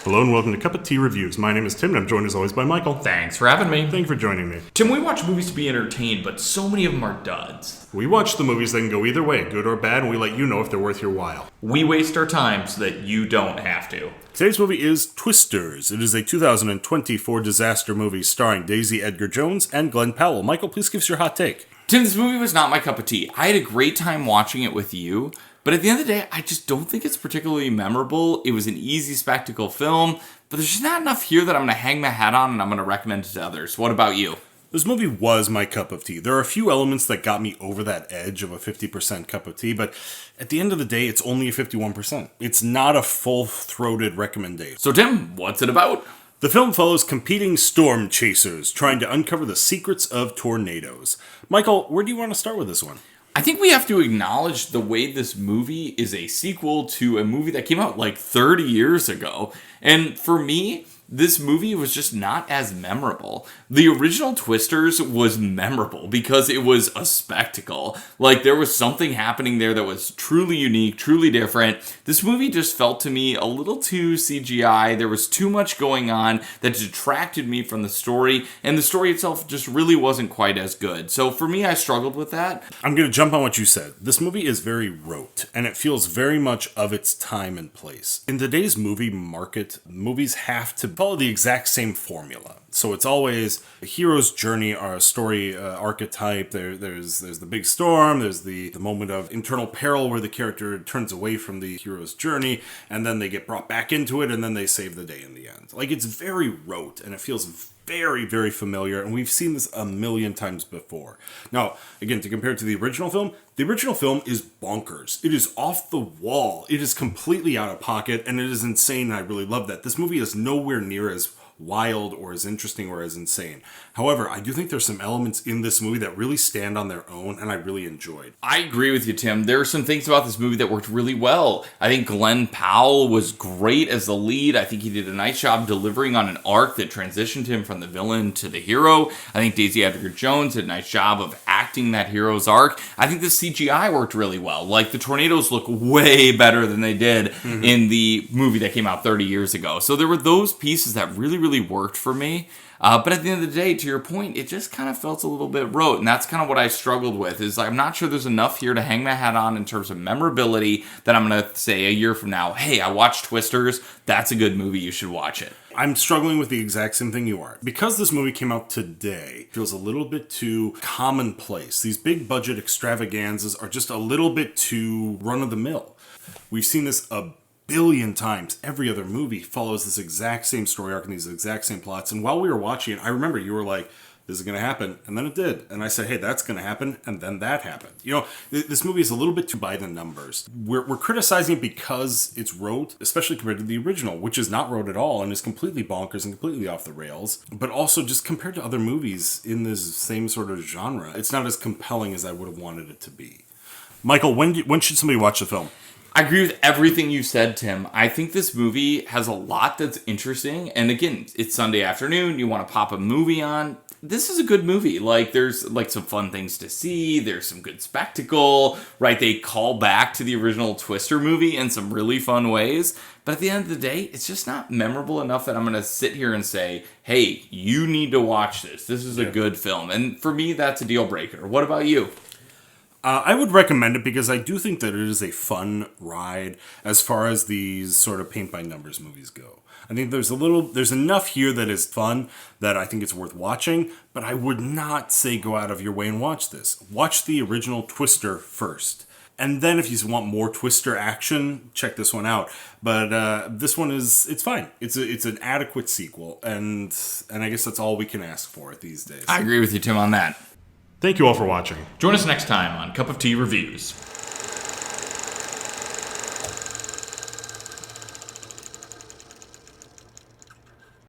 Hello and welcome to Cup of Tea Reviews. My name is Tim and I'm joined as always by Michael. Thanks for having me. Thank you for joining me. Tim, we watch movies to be entertained, but so many of them are duds. We watch the movies that can go either way, good or bad, and we let you know if they're worth your while. We waste our time so that you don't have to. Today's movie is Twisters. It is a 2024 disaster movie starring Daisy Edgar Jones and Glenn Powell. Michael, please give us your hot take. Tim, this movie was not my cup of tea. I had a great time watching it with you, but at the end of the day, I just don't think it's particularly memorable. It was an easy spectacle film, but there's just not enough here that I'm going to hang my hat on and I'm going to recommend it to others. What about you? This movie was my cup of tea. There are a few elements that got me over that edge of a 50% cup of tea, but at the end of the day, it's only a 51%. It's not a full-throated recommendation. So Tim, what's it about? The film follows competing storm chasers trying to uncover the secrets of tornadoes. Michael, where do you want to start with this one? I think we have to acknowledge the way this movie is a sequel to a movie that came out like 30 years ago. And for me, this movie was just not as memorable. The original Twisters was memorable because it was a spectacle. Like, there was something happening there that was truly unique, truly different. This movie just felt to me a little too CGI. There was too much going on that detracted me from the story, and the story itself just really wasn't quite as good. So for me, I struggled with that. I'm going to jump on what you said. This movie is very rote, and it feels very much of its time and place. In today's movie market, movies have to follow the exact same formula. So it's always a hero's journey or a story archetype. There's the big storm, there's the moment of internal peril where the character turns away from the hero's journey, and then they get brought back into it, and then they save the day in the end. Like, it's very rote, and it feels very, very familiar, and we've seen this a million times before. Now, again, to compare it to the original film is bonkers. It is off the wall. It is completely out of pocket, and it is insane, and I really love that. This movie is nowhere near as wild or as interesting or as insane. However, I do think there's some elements in this movie that really stand on their own and I really enjoyed. I agree with you, Tim. There are some things about this movie that worked really well. I think Glenn Powell was great as the lead. I think he did a nice job delivering on an arc that transitioned him from the villain to the hero. I think Daisy Edgar Jones did a nice job of acting that hero's arc. I think the CGI worked really well. Like, the tornadoes look way better than they did in the movie that came out 30 years ago. So there were those pieces that really worked for me. But at the end of the day, to your point, it just kind of felt a little bit rote. And that's kind of what I struggled with, is I'm not sure there's enough here to hang my hat on in terms of memorability that I'm going to say a year from now, hey, I watched Twisters. That's a good movie. You should watch it. I'm struggling with the exact same thing you are. Because this movie came out today, it feels a little bit too commonplace. These big budget extravaganzas are just a little bit too run-of-the-mill. We've seen this a billion times. Every other movie follows this exact same story arc and these exact same plots. And while we were watching it, I remember you were like, this is going to happen. And then it did. And I said, hey, that's going to happen. And then that happened. You know, this movie is a little bit too by the numbers. We're criticizing it because it's rote, especially compared to the original, which is not rote at all and is completely bonkers and completely off the rails. But also just compared to other movies in this same sort of genre, it's not as compelling as I would have wanted it to be. Michael, when should somebody watch the film? I agree with everything you said, Tim. I think this movie has a lot that's interesting. And again, it's Sunday afternoon. You want to pop a movie on. This is a good movie. Like, there's like some fun things to see. There's some good spectacle, right? They call back to the original Twister movie in some really fun ways. But at the end of the day, it's just not memorable enough that I'm going to sit here and say, hey, you need to watch this. This is a good film. And for me, that's a deal breaker. What about you? I would recommend it because I do think that it is a fun ride as far as these sort of paint-by-numbers movies go. I think there's enough here that is fun that I think it's worth watching, but I would not say go out of your way and watch this. Watch the original Twister first. And then if you want more Twister action, check this one out. But this one it's fine. It's an adequate sequel, and I guess that's all we can ask for it these days. I agree with you, Tim, on that. Thank you all for watching. Join us next time on Cup of Tea Reviews.